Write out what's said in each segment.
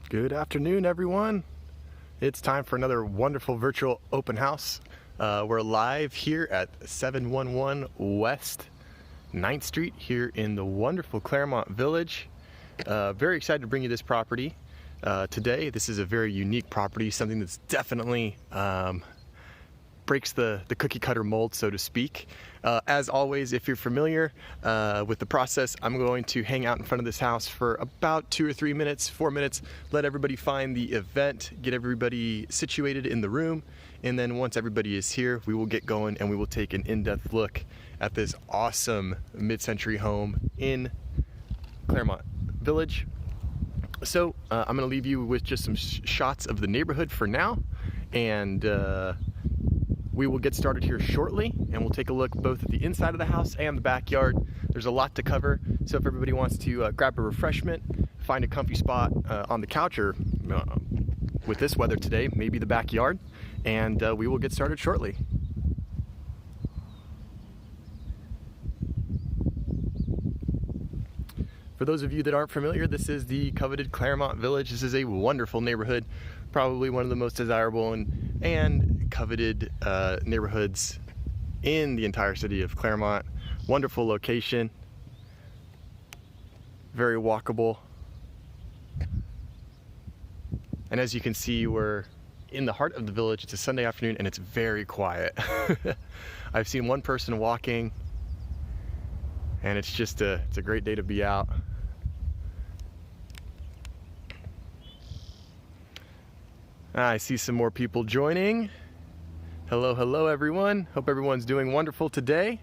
Good afternoon, everyone. It's time for another wonderful virtual open house. We're live here at 711 West 9th Street here in the wonderful Claremont Village. Very excited to bring you this property today. This is a very unique property, something that's definitely breaks the cookie cutter mold, so to speak. As always, if you're familiar with the process, I'm going to hang out in front of this house for about 2 or 3 minutes, 4 minutes, let everybody find the event, get everybody situated in the room, and then once everybody is here, we will get going and we will take an in-depth look at this awesome mid-century home in Claremont Village. So I'm going to leave you with just some shots of the neighborhood for now, and we will get started here shortly, and we'll take a look both at the inside of the house and the backyard. There's a lot to cover, so if everybody wants to grab a refreshment, find a comfy spot on the couch, or with this weather today, maybe the backyard, and we will get started shortly. For those of you that aren't familiar, this is the coveted Claremont Village. This is a wonderful neighborhood, probably one of the most desirable and coveted neighborhoods in the entire city of Claremont. Wonderful location, very walkable. And as you can see, we're in the heart of the village. It's a Sunday afternoon and it's very quiet. I've seen one person walking, and it's just it's a great day to be out. I see some more people joining. Hello, hello everyone. Hope everyone's doing wonderful today.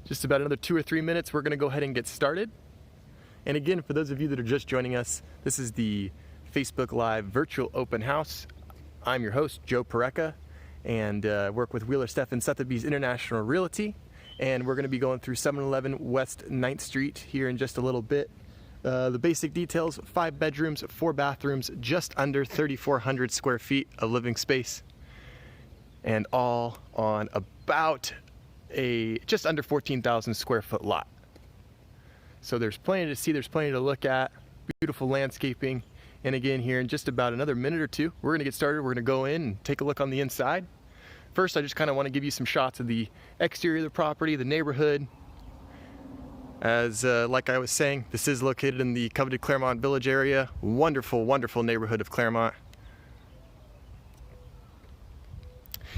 Just about another 2 or 3 minutes, we're gonna go ahead and get started. And again, for those of you that are just joining us, this is the Facebook Live virtual open house. I'm your host, Joe Porreca, and work with Wheeler Steffen Sotheby's International Realty. And we're going to be going through 711 West 9th Street here in just a little bit. The basic details: 5 bedrooms, 4 bathrooms, just under 3,400 square feet of living space, and all on about a just under 14,000 square foot lot. So there's plenty to see, there's plenty to look at, beautiful landscaping. And again, here in just about another minute or two, we're going to get started. We're going to go in and take a look on the inside. First, I just kind of want to give you some shots of the exterior of the property, the neighborhood. As like I was saying, this is located in the coveted Claremont Village area. Wonderful, wonderful neighborhood of Claremont.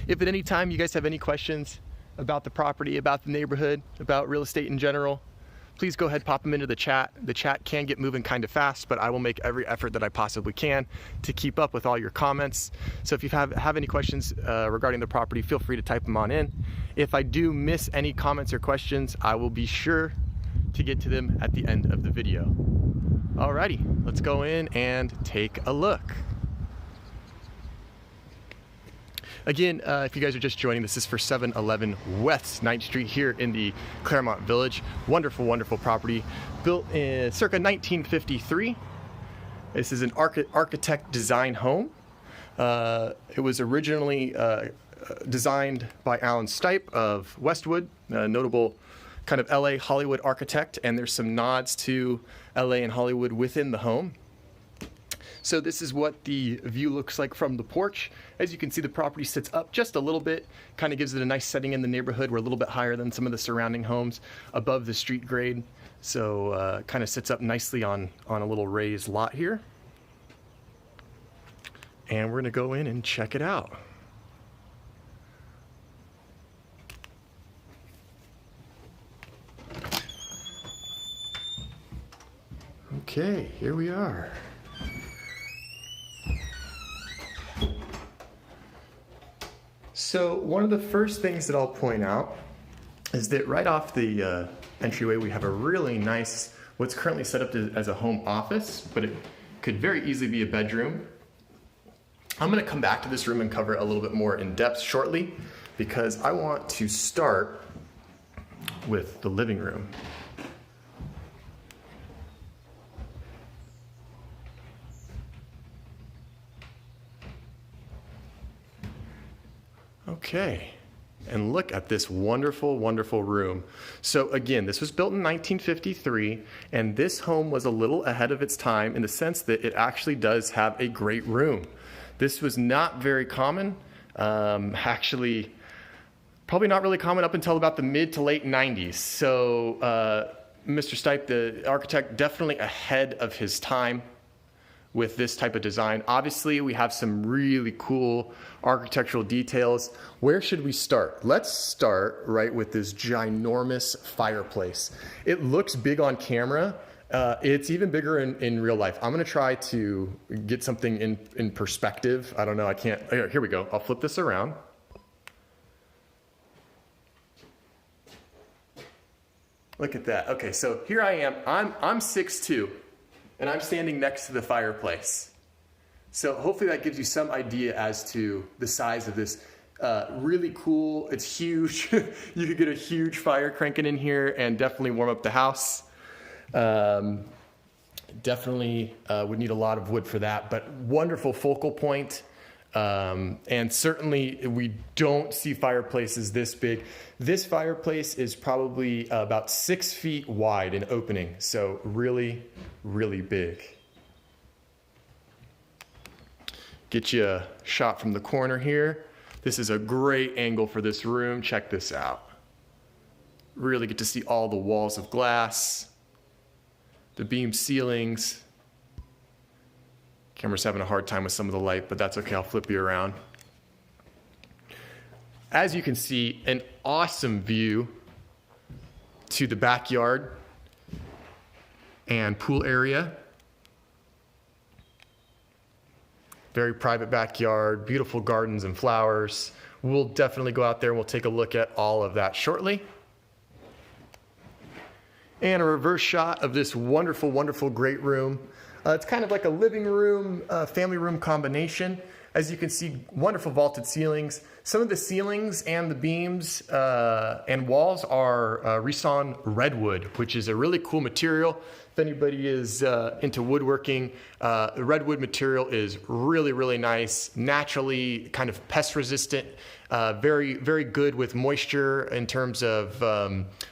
If at any time you guys have any questions about the property, about the neighborhood, about real estate in general, please go ahead, pop them into the chat. The chat can get moving kind of fast, but I will make every effort that I possibly can to keep up with all your comments. So if you have any questions regarding the property, feel free to type them on in. If I do miss any comments or questions, I will be sure to get to them at the end of the video. Alrighty, let's go in and take a look. Again, if you guys are just joining, this is for 711 West 9th Street here in the Claremont Village. Wonderful, wonderful property, built in circa 1953. This is an architect design home. It was originally designed by Alan Stipe of Westwood, a notable kind of LA Hollywood architect, and there's some nods to LA and Hollywood within the home. So this is what the view looks like from the porch. As you can see, the property sits up just a little bit, kind of gives it a nice setting in the neighborhood. We're a little bit higher than some of the surrounding homes, above the street grade. So kind of sits up nicely on a little raised lot here. And we're gonna go in and check it out. Okay, here we are. So one of the first things that I'll point out is that right off the entryway, we have a really nice, what's currently set up as a home office, but it could very easily be a bedroom. I'm going to come back to this room and cover it a little bit more in depth shortly, because I want to start with the living room. Okay, And look at this wonderful, wonderful room. So again, this was built in 1953, and this home was a little ahead of its time in the sense that it actually does have a great room. This was not very common, actually, probably not really common up until about the mid to late 90s. So Mr. Stipe, the architect, definitely ahead of his time with this type of design. Obviously, we have some really cool architectural details. Where should we start? Let's start right with this ginormous fireplace. It looks big on camera. It's even bigger in real life. I'm gonna try to get something in perspective. I don't know, I can't, here we go. I'll flip this around. Look at that. Okay, so here I am. I'm 6'2", and I'm standing next to the fireplace. So hopefully that gives you some idea as to the size of this. Really cool. It's huge. You could get a huge fire cranking in here and definitely warm up the house. Definitely would need a lot of wood for that, but wonderful focal point. And certainly we don't see fireplaces this big. This fireplace is probably about 6 feet wide in opening. So really, really big. Get you a shot from the corner here. This is a great angle for this room. Check this out. Really get to see all the walls of glass, the beam ceilings. Camera's having a hard time with some of the light, but that's okay, I'll flip you around. As you can see, an awesome view to the backyard and pool area. Very private backyard, beautiful gardens and flowers. We'll definitely go out there and we'll take a look at all of that shortly. And a reverse shot of this wonderful, wonderful great room. It's kind of like a living room, family room combination. As you can see, wonderful vaulted ceilings. Some of the ceilings and the beams and walls are resawn redwood, which is a really cool material. If anybody is into woodworking, the redwood material is really, really nice, naturally kind of pest resistant, very, very good with moisture in terms of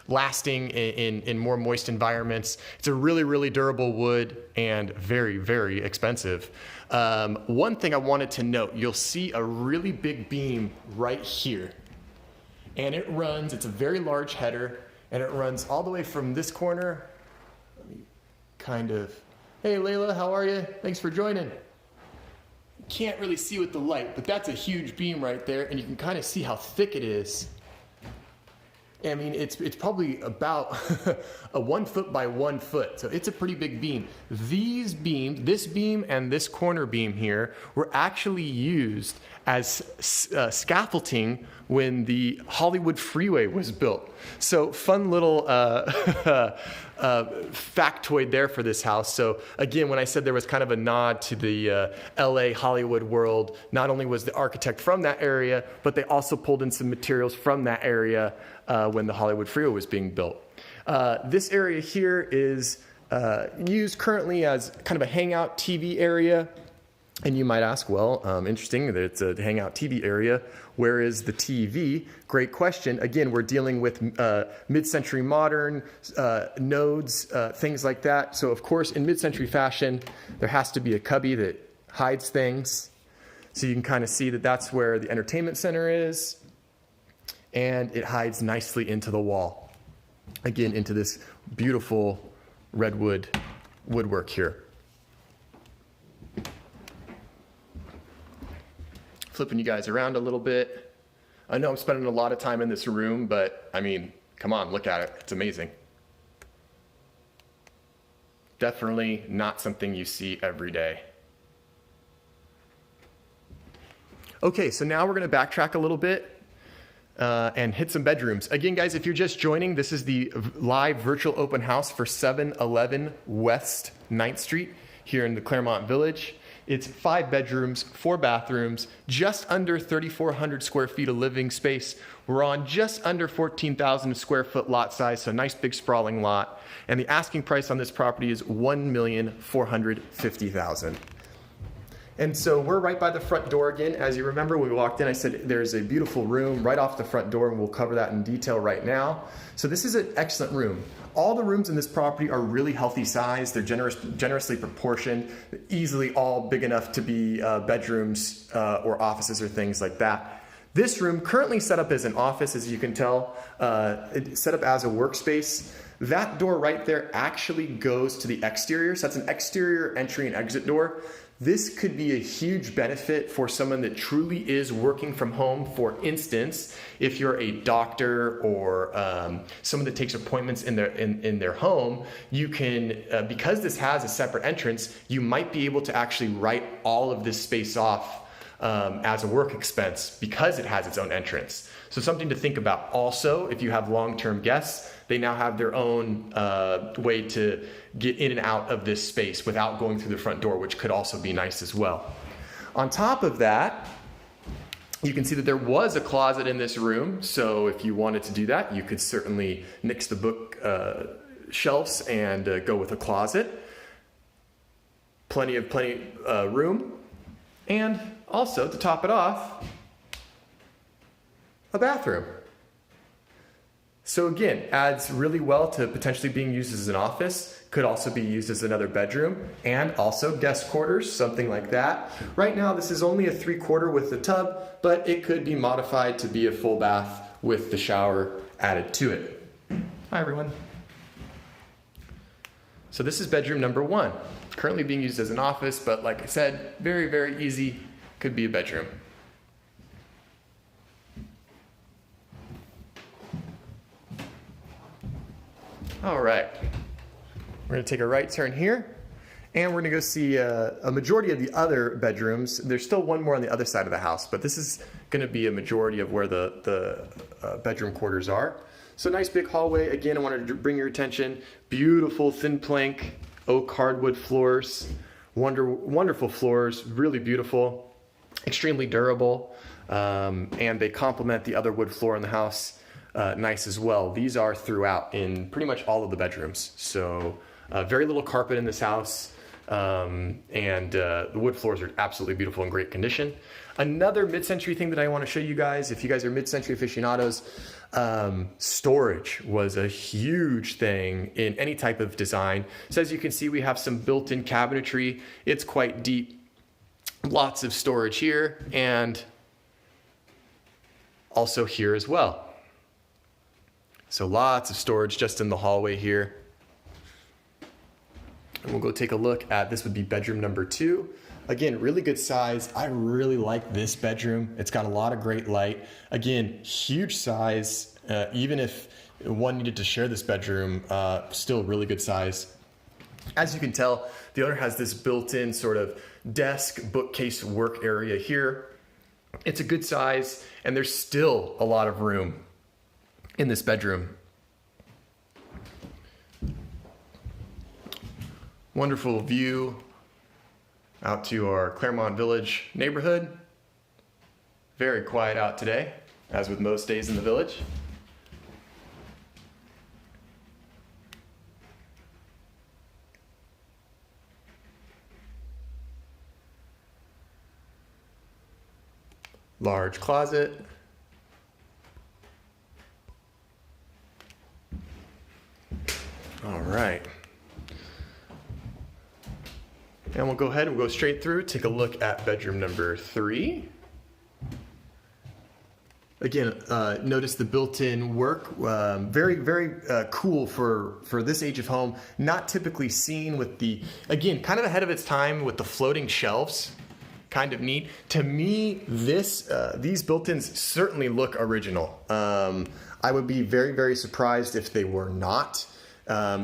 lasting in more moist environments. It's a really, really durable wood and very, very expensive. One thing I wanted to note, you'll see a really big beam right here. And it runs, it's a very large header, and it runs all the way from this corner. Let me kind of, hey Layla, how are you? Thanks for joining. Can't really see with the light, but that's a huge beam right there, and you can kind of see how thick it is. I mean, it's probably about a 1 foot by 1 foot, so it's a pretty big beam. These beams, this beam and this corner beam here, were actually used as scaffolding when the Hollywood freeway was built. So fun little factoid there for this house. So again, when I said there was kind of a nod to the LA Hollywood world, not only was the architect from that area, but they also pulled in some materials from that area when the Hollywood freeway was being built. This area here is used currently as kind of a hangout TV area. And you might ask, well, interesting that it's a hangout TV area. Where is the TV? Great question. Again, we're dealing with mid-century modern nodes, things like that. So of course, in mid-century fashion, there has to be a cubby that hides things. So you can kind of see that that's where the entertainment center is. And it hides nicely into the wall. Again, into this beautiful redwood woodwork here. Flipping you guys around a little bit. I know I'm spending a lot of time in this room, but I mean, come on, look at it. It's amazing. Definitely not something you see every day. Okay, so now we're going to backtrack a little bit and hit some bedrooms. Again, guys, if you're just joining, this is the live virtual open house for 711 West 9th Street here in the Claremont Village. It's 5 bedrooms, 4 bathrooms, just under 3,400 square feet of living space. We're on just under 14,000 square foot lot size, so a nice big sprawling lot. And the asking price on this property is $1,450,000. And so we're right by the front door again. As you remember, when we walked in, I said there's a beautiful room right off the front door, and we'll cover that in detail right now. So this is an excellent room. All the rooms in this property are really healthy size. They're generously proportioned, easily all big enough to be bedrooms or offices or things like that. This room currently set up as an office, as you can tell, it's set up as a workspace. That door right there actually goes to the exterior. So that's an exterior entry and exit door. This could be a huge benefit for someone that truly is working from home. For instance, if you're a doctor or someone that takes appointments in their home, you can, because this has a separate entrance, you might be able to actually write all of this space off as a work expense because it has its own entrance. So something to think about. Also, if you have long-term guests, they now have their own way to get in and out of this space without going through the front door, which could also be nice as well. On top of that, you can see that there was a closet in this room. So if you wanted to do that, you could certainly nix the book shelves and go with a closet. Plenty of room. And also, to top it off, a bathroom. So again, adds really well to potentially being used as an office, could also be used as another bedroom, and also guest quarters, something like that. Right now, this is only a 3/4 with the tub, but it could be modified to be a full bath with the shower added to it. Hi, everyone. So this is bedroom number 1, currently being used as an office, but like I said, very, very easy, could be a bedroom. All right, we're gonna take a right turn here, and we're gonna go see a majority of the other bedrooms. There's still one more on the other side of the house, but this is gonna be a majority of where the bedroom quarters are. So nice big hallway. Again, I wanted to bring your attention, beautiful thin plank, oak hardwood floors, wonderful floors, really beautiful, extremely durable, and they complement the other wood floor in the house. Nice as well. These are throughout in pretty much all of the bedrooms. So very little carpet in this house, and the wood floors are absolutely beautiful and great condition. Another mid-century thing that I want to show you guys, if you guys are mid-century aficionados, storage was a huge thing in any type of design. So as you can see, we have some built-in cabinetry. It's quite deep, lots of storage here, and also here as well. So lots of storage just in the hallway here. And we'll go take a look at, this would be bedroom number 2. Again, really good size. I really like this bedroom. It's got a lot of great light. Again, huge size. Even if one needed to share this bedroom, still really good size. As you can tell, the owner has this built-in sort of desk, bookcase work area here. It's a good size, and there's still a lot of room in this bedroom. Wonderful view out to our Claremont Village neighborhood. Very quiet out today, as with most days in the village. Large closet. All right. And we'll go ahead and we'll go straight through, take a look at bedroom number 3. Again, notice the built-in work, very, very cool for this age of home. Not typically seen with the, again, kind of ahead of its time with the floating shelves. Kind of neat. To me, these built-ins certainly look original. I would be very, very surprised if they were not.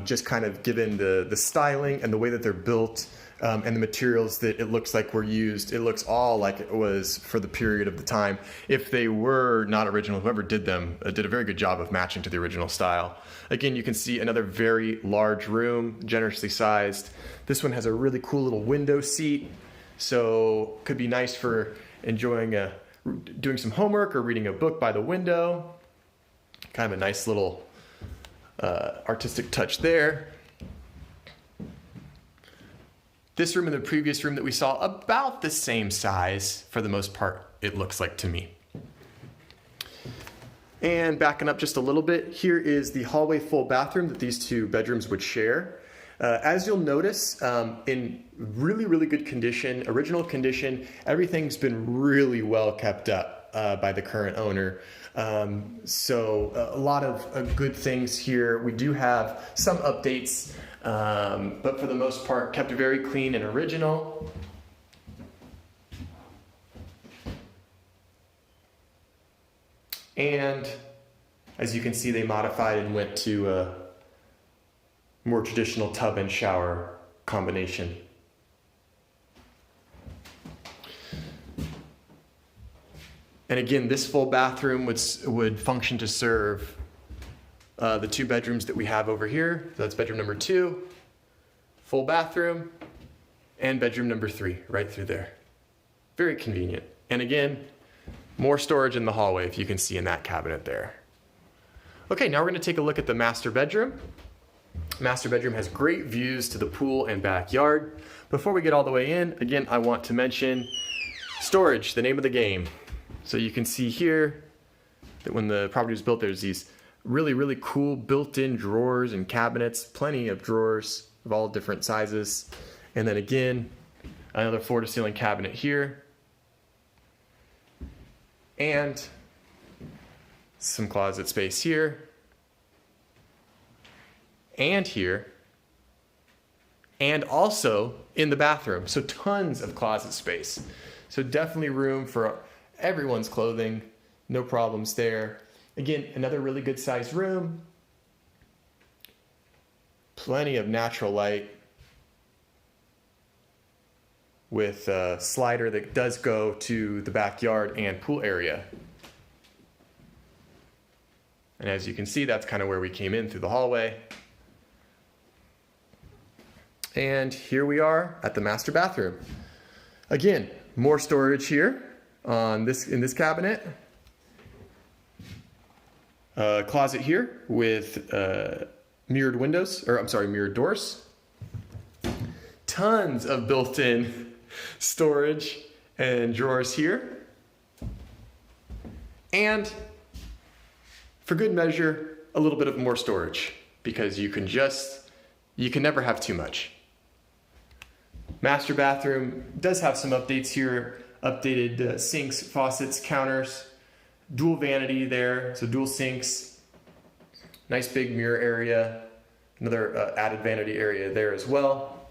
Just kind of given the styling and the way that they're built, and the materials that it looks like were used. It looks all like it was for the period of the time. If they were not original, whoever did them did a very good job of matching to the original style. Again, you can see another very large room, generously sized. This one has a really cool little window seat, so could be nice for enjoying doing some homework or reading a book by the window. Kind of a nice little artistic touch there. This room and the previous room that we saw, about the same size for the most part, it looks like to me. And backing up just a little bit, here is the hallway full bathroom that these two bedrooms would share. As you'll notice, in really, really good condition, original condition, everything's been really well kept up by the current owner. So a lot of good things here. We do have some updates, but for the most part, kept very clean and original. And as you can see, they modified and went to a more traditional tub and shower combination. And again, this full bathroom would function to serve the two bedrooms that we have over here. So that's bedroom number 2, full bathroom, and bedroom number 3 right through there. Very convenient. And again, more storage in the hallway, if you can see in that cabinet there. Okay, now we're gonna take a look at the master bedroom. Master bedroom has great views to the pool and backyard. Before we get all the way in, again, I want to mention storage, the name of the game. So you can see here that when the property was built, there's these really, really cool built-in drawers and cabinets, plenty of drawers of all different sizes. And then again, another floor-to-ceiling cabinet here. And some closet space here, and here, and also in the bathroom. So tons of closet space. So definitely room for everyone's clothing, no problems there. Again, another really good sized room, plenty of natural light with a slider that does go to the backyard and pool area. And as you can see, that's kind of where we came in through the hallway. And here we are at the master bathroom. Again, more storage here in this cabinet. Closet here with mirrored windows, or I'm sorry, mirrored doors. Tons of built-in storage and drawers here. And for good measure, a little bit of more storage, because you can never have too much. Master bathroom does have some updates here. Updated sinks, faucets, counters, dual vanity there, so dual sinks. Nice big mirror area. Another added vanity area there as well.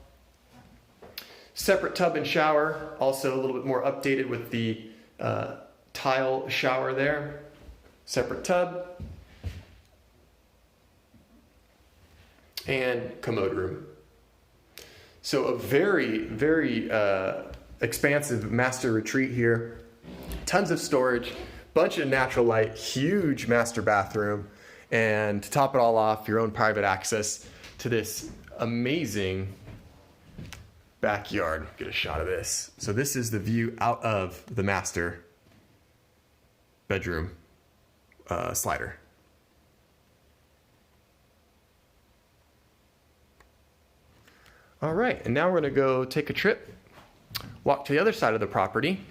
Separate tub and shower, also a little bit more updated with the tile shower there. Separate tub. And commode room. So a very, very expansive master retreat here. Tons of storage, bunch of natural light, huge master bathroom, and to top it all off, your own private access to this amazing backyard. Get a shot of this. So this is the view out of the master bedroom slider. All right, and now we're gonna go take a trip, walk to the other side of the property,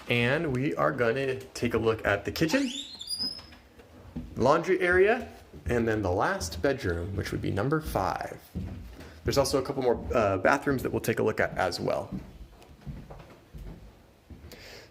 and we are gonna take a look at the kitchen, laundry area, and then the last bedroom, which would be number 5. There's also a couple more bathrooms that we'll take a look at as well.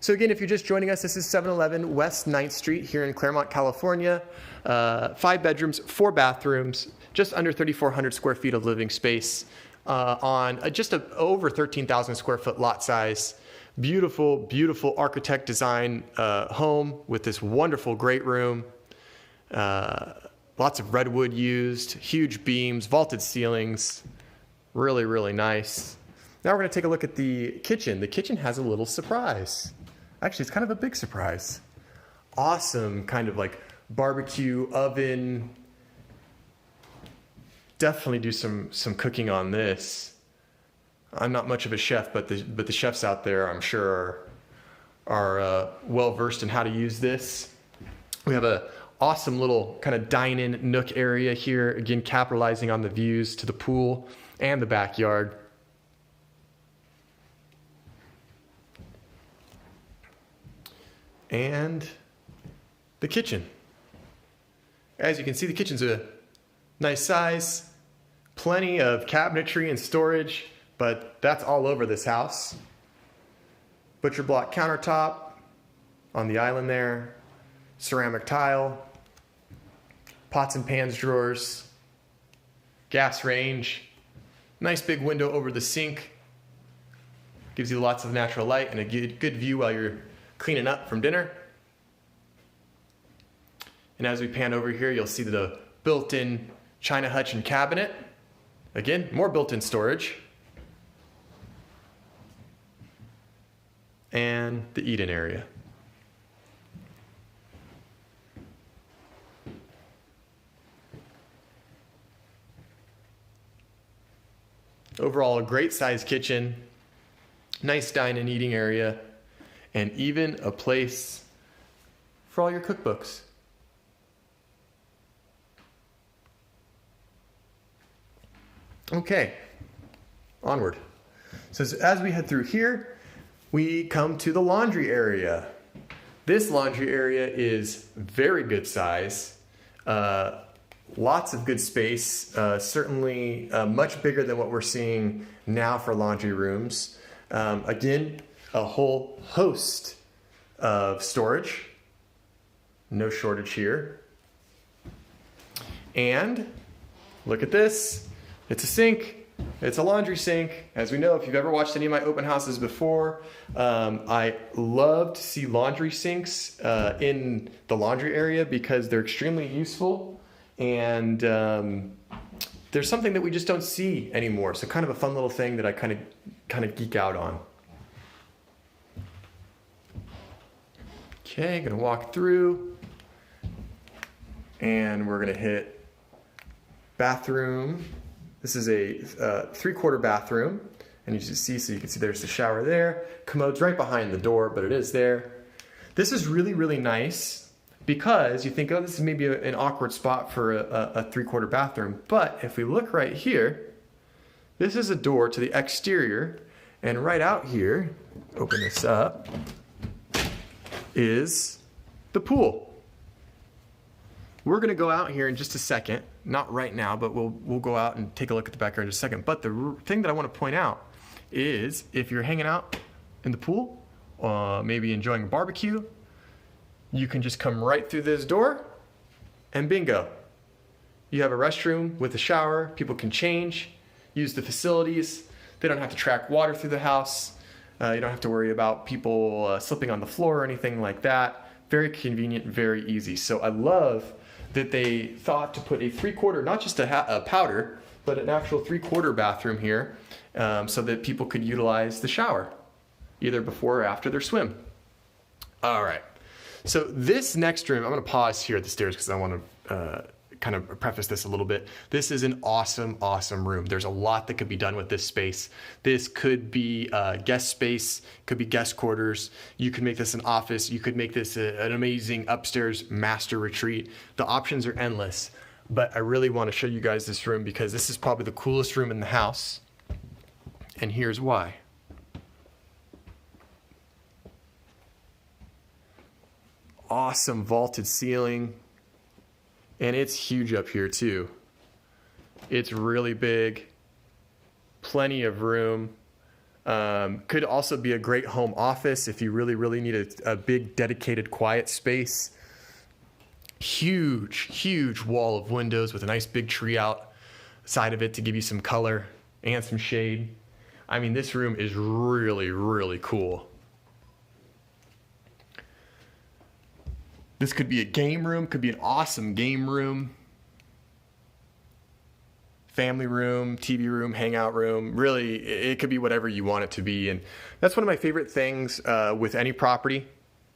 So again, if you're just joining us, this is 711 West 9th Street here in Claremont, California. 5 bedrooms, 4 bathrooms, just under 3,400 square feet of living space on just over 13,000 square foot lot size. Beautiful, beautiful architect design home with this wonderful great room. Lots of redwood used, huge beams, vaulted ceilings. Really, really nice. Now we're going to take a look at the kitchen. The kitchen has a little surprise. Actually, it's kind of a big surprise. Awesome kind of like barbecue oven. Definitely do some cooking on this. I'm not much of a chef, but the chefs out there, I'm sure, are well versed in how to use this. We have a awesome little kind of dine-in nook area here. Again, capitalizing on the views to the pool and the backyard. And the kitchen. As you can see, the kitchen's a nice size, plenty of cabinetry and storage, but that's all over this house. Butcher block countertop on the island there, ceramic tile, pots and pans drawers, gas range, nice big window over the sink, gives you lots of natural light and a good view while you're cleaning up from dinner. And as we pan over here, you'll see the built-in china hutch and cabinet. Again, more built-in storage. And the eat-in area. Overall, a great sized kitchen, nice dine and eating area, and even a place for all your cookbooks. Okay, onward. So as we head through here, we come to the laundry area. This laundry area is very good size, lots of good space, certainly much bigger than what we're seeing now for laundry rooms. Again, a whole host of storage, no shortage here. And look at this. It's a sink. It's a laundry sink. As we know, if you've ever watched any of my open houses before, I love to see laundry sinks in the laundry area because they're extremely useful, and there's something that we just don't see anymore. So kind of a fun little thing that I kind of geek out on. Okay, gonna walk through, and we're gonna hit bathroom. This is a 3/4 bathroom, and you can see there's the shower there. Commode's right behind the door, but it is there. This is really, really nice because you think, oh, this is maybe an awkward spot for a 3/4 bathroom. But if we look right here, this is a door to the exterior, and right out here, open this up, is the pool. We're gonna go out here in just a second. Not right now, but we'll go out and take a look at the backyard in just a second. But the thing that I want to point out is if you're hanging out in the pool, maybe enjoying a barbecue, you can just come right through this door and bingo. You have a restroom with a shower. People can change, use the facilities. They don't have to track water through the house. You don't have to worry about people slipping on the floor or anything like that. Very convenient, very easy. So I love that they thought to put a 3/4, not just a powder, but an actual 3/4 bathroom here, so that people could utilize the shower, either before or after their swim. All right, so this next room, I'm gonna pause here at the stairs because I wanna kind of preface this a little bit. This is an awesome, awesome room. There's a lot that could be done with this space. This could be guest space, could be guest quarters. You could make this an office. You could make this an amazing upstairs master retreat. The options are endless, but I really want to show you guys this room because this is probably the coolest room in the house. And here's why. Awesome vaulted ceiling. And it's huge up here too. It's really big, plenty of room. Could also be a great home office if you really, really need a big dedicated quiet space. Huge, huge wall of windows with a nice big tree outside of it to give you some color and some shade. I mean, this room is really, really cool. This could be a game room, could be an awesome game room, family room, TV room, hangout room. Really, it could be whatever you want it to be. And that's one of my favorite things with any property,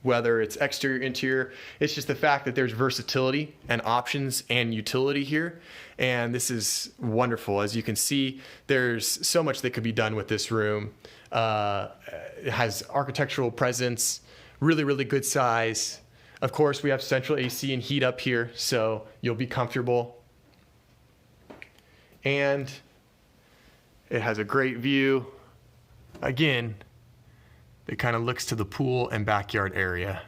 whether it's exterior, interior. It's just the fact that there's versatility and options and utility here. And this is wonderful. As you can see, there's so much that could be done with this room. It has architectural presence, really, really good size. Of course, we have central AC and heat up here, so you'll be comfortable. And It has a great view. Again, it kind of looks to the pool and backyard area.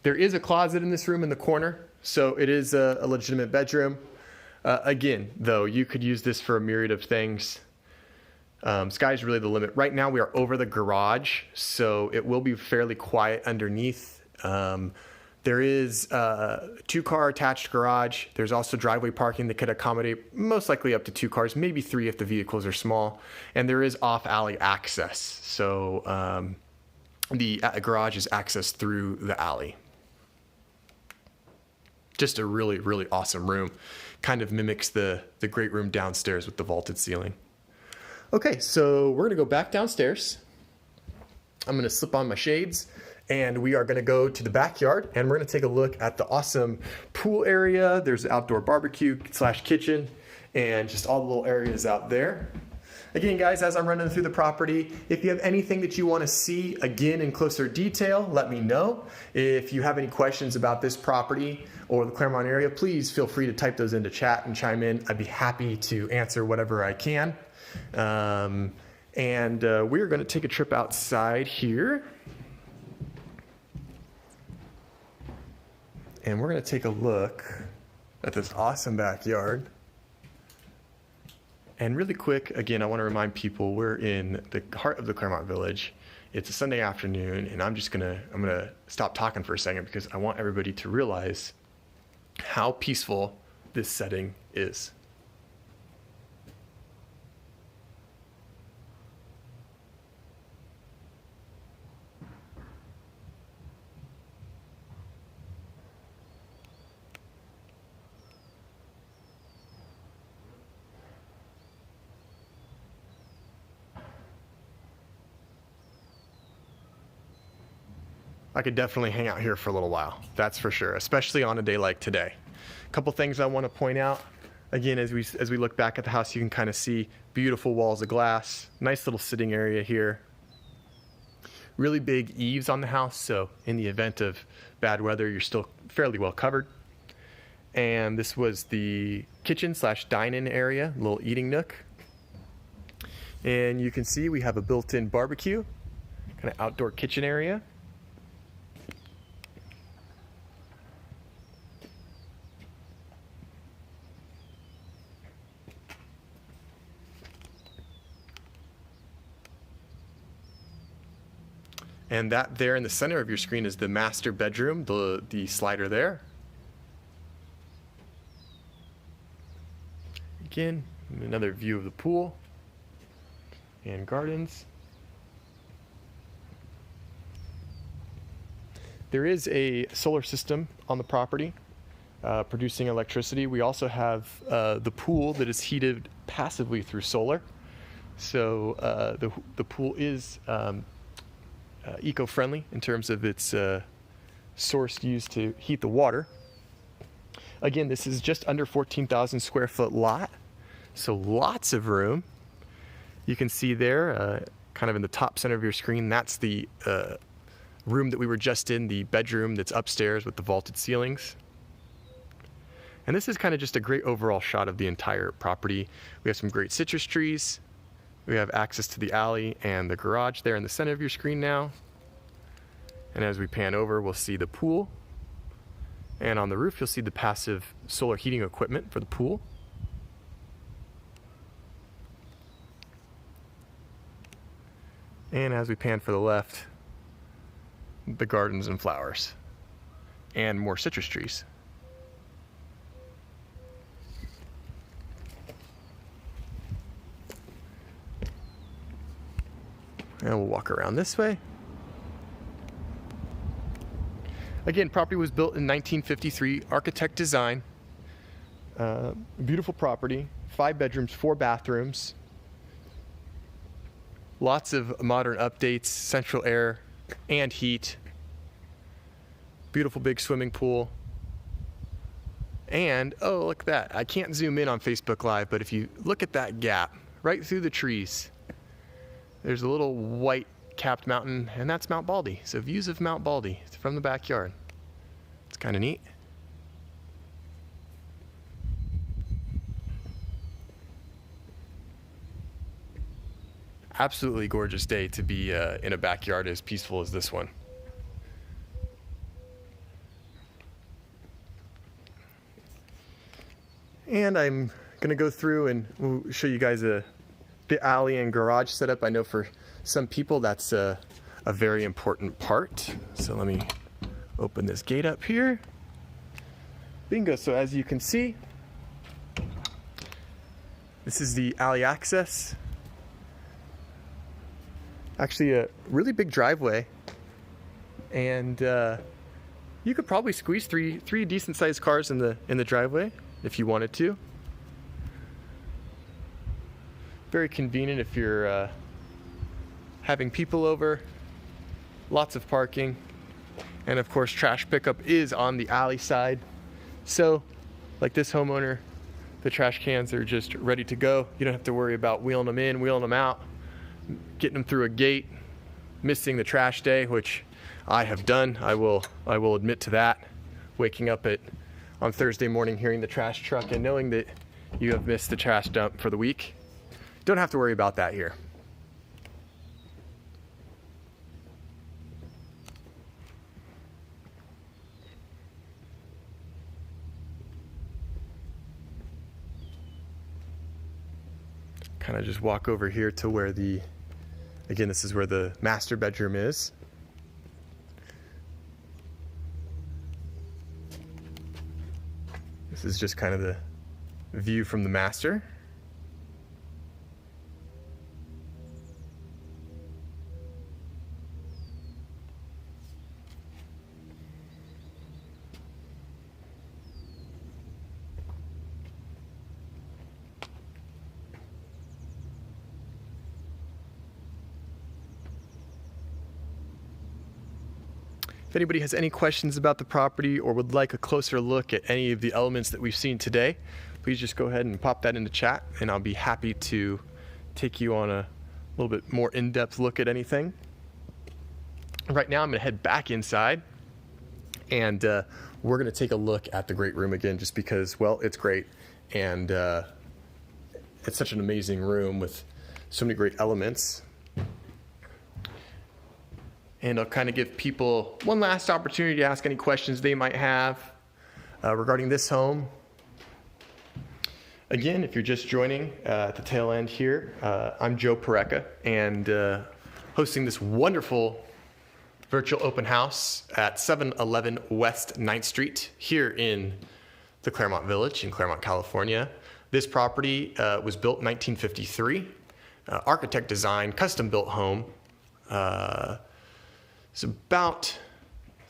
There is a closet in this room in the corner, so it is a legitimate bedroom. Again, though, you could use this for a myriad of things. Sky's really the limit. Right now we are over the garage, so it will be fairly quiet underneath. There is a 2-car attached garage. There's also driveway parking that could accommodate most likely up to 2 cars, maybe 3 if the vehicles are small. And there is off-alley access, so the garage is accessed through the alley. Just a really, really awesome room. Kind of mimics the great room downstairs with the vaulted ceiling. Okay, so we're gonna go back downstairs. I'm gonna slip on my shades and we are gonna go to the backyard and we're gonna take a look at the awesome pool area. There's the outdoor barbecue / kitchen and just all the little areas out there. Again, guys, as I'm running through the property, if you have anything that you want to see again in closer detail, let me know. If you have any questions about this property or the Claremont area, please feel free to type those into chat and chime in. I'd be happy to answer whatever I can. We're going to take a trip outside here. And we're going to take a look at this awesome backyard. And really quick, again, I want to remind people we're in the heart of the Claremont Village. It's a Sunday afternoon, and I'm gonna stop talking for a second because I want everybody to realize how peaceful this setting is. I could definitely hang out here for a little while, that's for sure, especially on a day like today. A couple things I want to point out. Again, as we look back at the house, you can kind of see beautiful walls of glass, nice little sitting area here. Really big eaves on the house, so in the event of bad weather, you're still fairly well covered. And this was the kitchen / dine-in area, little eating nook. And you can see we have a built-in barbecue, kind of outdoor kitchen area. And that there in the center of your screen is the master bedroom, the slider there. Again, another view of the pool and gardens. There is a solar system on the property producing electricity. We also have the pool that is heated passively through solar. So the pool is eco-friendly in terms of its source used to heat the water. Again, this is just under 14,000 square foot lot, so lots of room. You can see there, kind of in the top center of your screen, that's the room that we were just in, the bedroom that's upstairs with the vaulted ceilings. And this is kind of just a great overall shot of the entire property. We have some great citrus trees. We have access to the alley and the garage there in the center of your screen now. And as we pan over, we'll see the pool. And on the roof, you'll see the passive solar heating equipment for the pool. And as we pan for the left, the gardens and flowers and more citrus trees. And we'll walk around this way. Again, property was built in 1953, architect design. Beautiful property, 5 bedrooms, 4 bathrooms. Lots of modern updates, central air and heat. Beautiful big swimming pool. And, oh, look at that. I can't zoom in on Facebook Live, but if you look at that gap right through the trees, there's a little white capped mountain, and that's Mount Baldy. So views of Mount Baldy from the backyard. It's kind of neat. absolutely gorgeous day to be in a backyard as peaceful as this one. And I'm gonna go through and we'll show you guys the alley and garage setup. I know for some people that's a very important part. So let me open this gate up here. Bingo, so as you can see, this is the alley access. Actually a really big driveway, and you could probably squeeze three decent sized cars in the driveway if you wanted to. Very convenient if you're having people over. Lots of parking, and of course trash pickup is on the alley side. So like this homeowner, the trash cans are just ready to go. You don't have to worry about wheeling them in, wheeling them out, getting them through a gate, missing the trash day, which I have done. I will admit to that. Waking up on Thursday morning, hearing the trash truck and knowing that you have missed the trash dump for the week. Don't have to worry about that here. Kind of just walk over here to where again, this is where the master bedroom is. This is just kind of the view from the master. If anybody has any questions about the property or would like a closer look at any of the elements that we've seen today, please just go ahead and pop that into chat, and I'll be happy to take you on a little bit more in-depth look at anything. Right now I'm gonna head back inside, and we're gonna take a look at the great room again, just because, well, it's great, and it's such an amazing room with so many great elements. And I'll kind of give people one last opportunity to ask any questions they might have regarding this home. Again, if you're just joining at the tail end here, I'm Joe Porreca, and hosting this wonderful virtual open house at 711 West 9th Street here in the Claremont Village in Claremont, California. This property was built in 1953, architect design, custom built home. It's about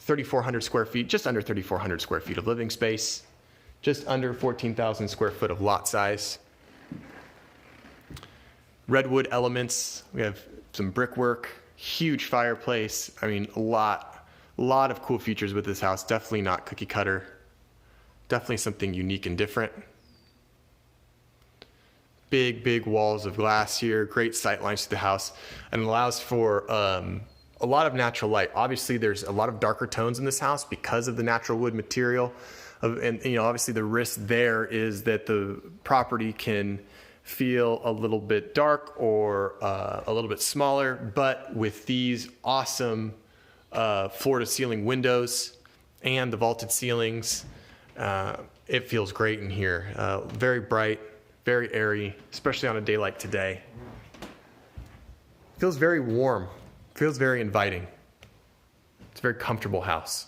3,400 square feet, just under 3,400 square feet of living space, just under 14,000 square foot of lot size. Redwood elements, we have some brickwork, huge fireplace. I mean, a lot of cool features with this house. Definitely not cookie cutter. Definitely something unique and different. Big walls of glass here, great sight lines to the house, and allows for a lot of natural light. Obviously, there's a lot of darker tones in this house because of the natural wood material. And obviously the risk there is that the property can feel a little bit dark or a little bit smaller, but with these awesome floor to ceiling windows and the vaulted ceilings, it feels great in here. Very bright, very airy, especially on a day like today. Feels very warm. Feels very inviting. It's a very comfortable house.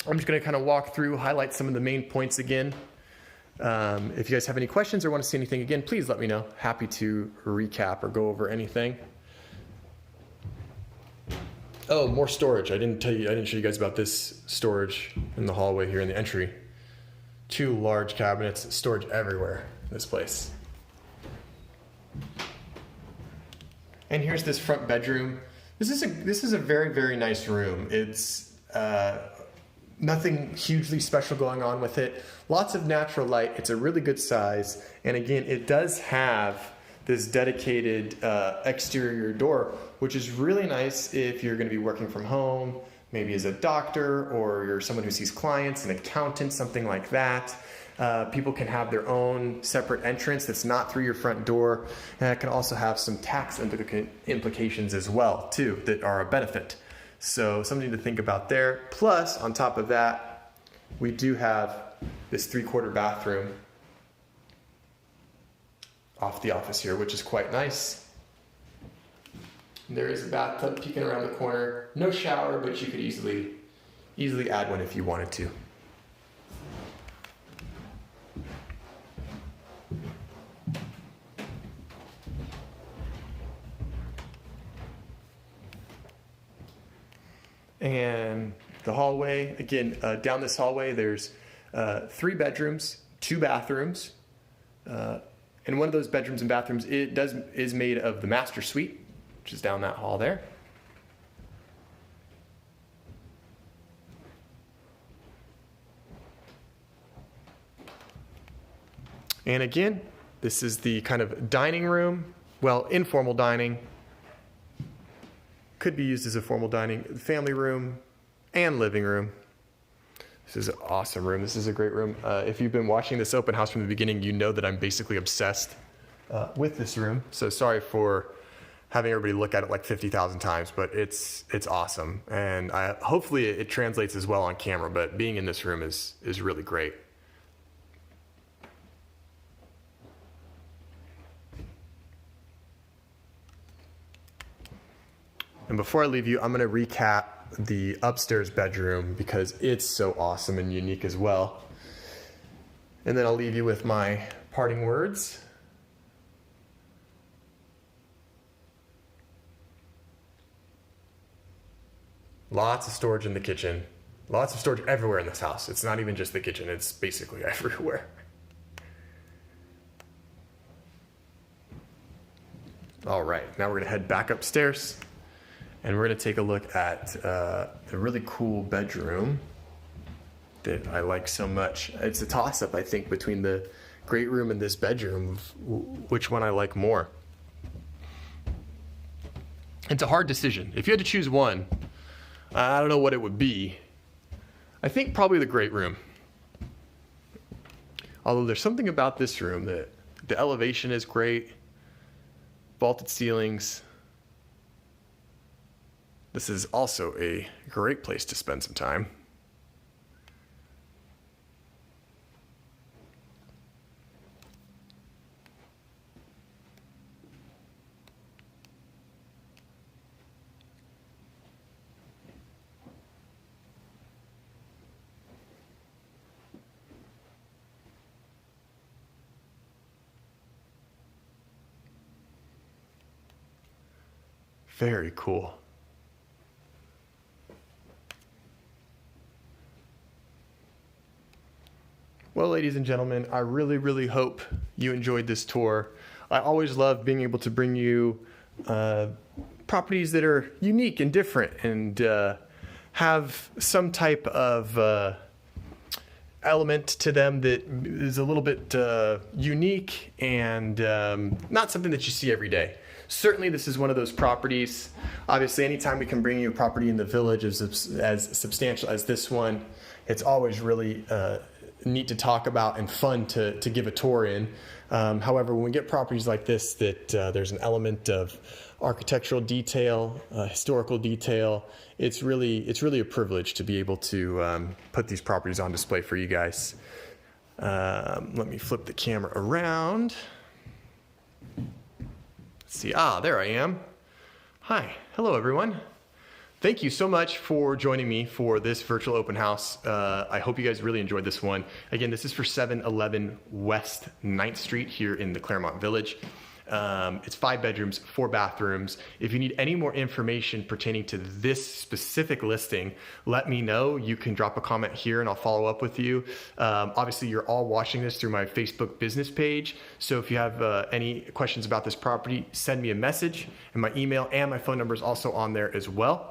I'm just going to kind of walk through, highlight some of the main points again. If you guys have any questions or want to see anything again, please let me know. Happy to recap or go over anything. Oh, more storage. I didn't show you guys about this storage in the hallway here in the entry. 2 large cabinets, storage everywhere in this place. And here's this front bedroom. This is a very nice room. It's Nothing hugely special going on with it. Lots of natural light. It's a really good size. And again, it does have this dedicated exterior door, which is really nice if you're going to be working from home, maybe as a doctor, or you're someone who sees clients, an accountant, something like that. People can have their own separate entrance that's not through your front door. And it can also have some tax implications as well, too, that are a benefit. So something to think about there. Plus, on top of that, we do have this 3/4 bathroom off the office here, which is quite nice. There is a bathtub peeking around the corner. No shower, but you could easily add one if you wanted to. And the hallway, again, down this hallway, there's 3 bedrooms, 2 bathrooms. And one of those bedrooms and bathrooms is made of the master suite, which is down that hall there. And again, this is the kind of dining room, well, informal dining. Could be used as a formal dining, family room and living room. This is an awesome room. This is a great room. If you've been watching this open house from the beginning, you know that I'm basically obsessed with this room. So sorry for having everybody look at it like 50,000 times, but it's awesome. And hopefully it translates as well on camera, but being in this room is really great. And before I leave you, I'm going to recap the upstairs bedroom because it's so awesome and unique as well. And then I'll leave you with my parting words. Lots of storage in the kitchen. Lots of storage everywhere in this house. It's not even just the kitchen, it's basically everywhere. All right, now we're going to head back upstairs. And we're going to take a look at the really cool bedroom that I like so much. It's a toss-up, I think, between the great room and this bedroom, which one I like more. It's a hard decision. If you had to choose one, I don't know what it would be. I think probably the great room. Although there's something about this room that the elevation is great, vaulted ceilings. This is also a great place to spend some time. Very cool. Well, ladies and gentlemen, I really, really hope you enjoyed this tour. I always love being able to bring you properties that are unique and different and have some type of element to them that is a little bit unique and not something that you see every day. Certainly, this is one of those properties. Obviously, anytime we can bring you a property in the village as substantial as this one, it's always really neat to talk about and fun to give a tour in. However, when we get properties like this that there's an element of architectural detail, historical detail, it's really a privilege to be able to put these properties on display for you guys. Let me flip the camera around. Let's see, there I am. Hi, hello everyone. Thank you so much for joining me for this virtual open house. I hope you guys really enjoyed this one. Again, this is for 711 West 9th Street here in the Claremont Village. It's 5 bedrooms, 4 bathrooms. If you need any more information pertaining to this specific listing, let me know. You can drop a comment here and I'll follow up with you. Obviously, you're all watching this through my Facebook business page. So if you have any questions about this property, send me a message, and my email and my phone number is also on there as well.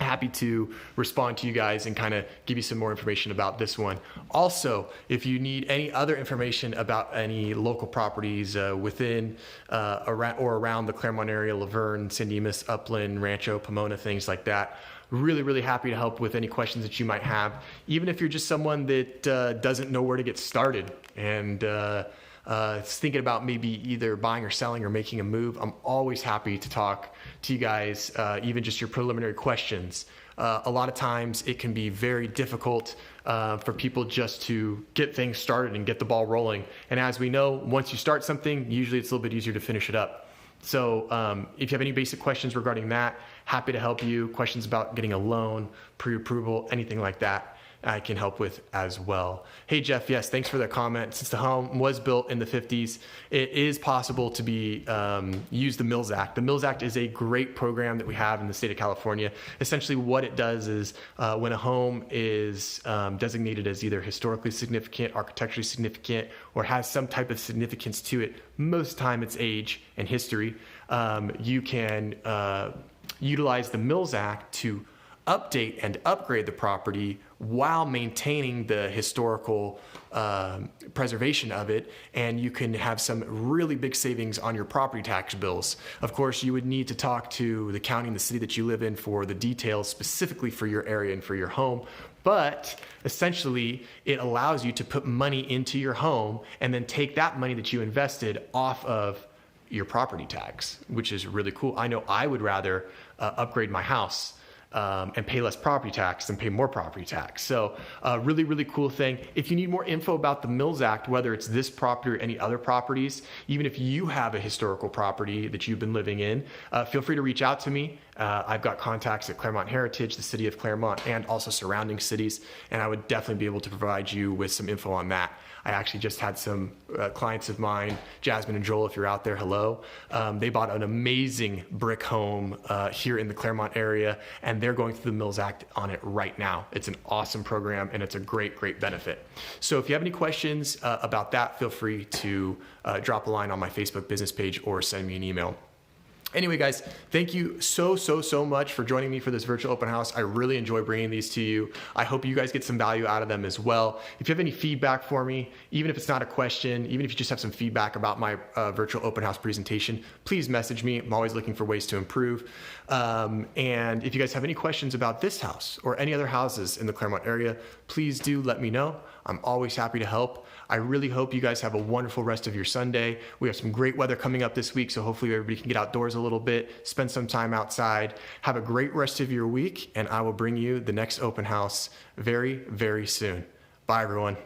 happy to respond to you guys and kind of give you some more information about this one. Also, if you need any other information about any local properties within around the Claremont area, Laverne, San Dimas, Upland, Rancho, Pomona, things like that, really happy to help with any questions that you might have. Even if you're just someone that doesn't know where to get started and thinking about maybe either buying or selling or making a move, I'm always happy to talk to you guys, even just your preliminary questions. A lot of times it can be very difficult for people just to get things started and get the ball rolling. And as we know, once you start something, usually it's a little bit easier to finish it up. So if you have any basic questions regarding that, happy to help you. Questions about getting a loan, pre-approval, anything like that, I can help with as well. Hey Jeff, yes, thanks for the comment. Since the home was built in the 50s, it is possible to be use the Mills Act. The Mills Act is a great program that we have in the state of California. Essentially what it does is when a home is designated as either historically significant, architecturally significant, or has some type of significance to it, most of the time it's age and history, you can utilize the Mills Act to update and upgrade the property while maintaining the historical preservation of it, and you can have some really big savings on your property tax bills. Of course, you would need to talk to the county and the city that you live in for the details specifically for your area and for your home, but essentially it allows you to put money into your home and then take that money that you invested off of your property tax, which is really cool. I know I would rather upgrade my house and pay less property tax than pay more property tax. So really cool thing. If you need more info about the Mills Act, whether it's this property or any other properties, even if you have a historical property that you've been living in, feel free to reach out to me. I've got contacts at Claremont Heritage, the city of Claremont, and also surrounding cities, and I would definitely be able to provide you with some info on that. I actually just had some clients of mine, Jasmine and Joel, if you're out there, hello. They bought an amazing brick home here in the Claremont area, and they're going through the Mills Act on it right now. It's an awesome program, and it's a great benefit. So if you have any questions about that, feel free to drop a line on my Facebook business page or send me an email. Anyway, guys, thank you so much for joining me for this virtual open house. I really enjoy bringing these to you. I hope you guys get some value out of them as well. If you have any feedback for me, even if it's not a question, even if you just have some feedback about my virtual open house presentation, please message me. I'm always looking for ways to improve. And if you guys have any questions about this house or any other houses in the Claremont area, please do let me know. I'm always happy to help. I really hope you guys have a wonderful rest of your Sunday. We have some great weather coming up this week, so hopefully everybody can get outdoors a little bit, spend some time outside. Have a great rest of your week, and I will bring you the next open house very soon. Bye, everyone.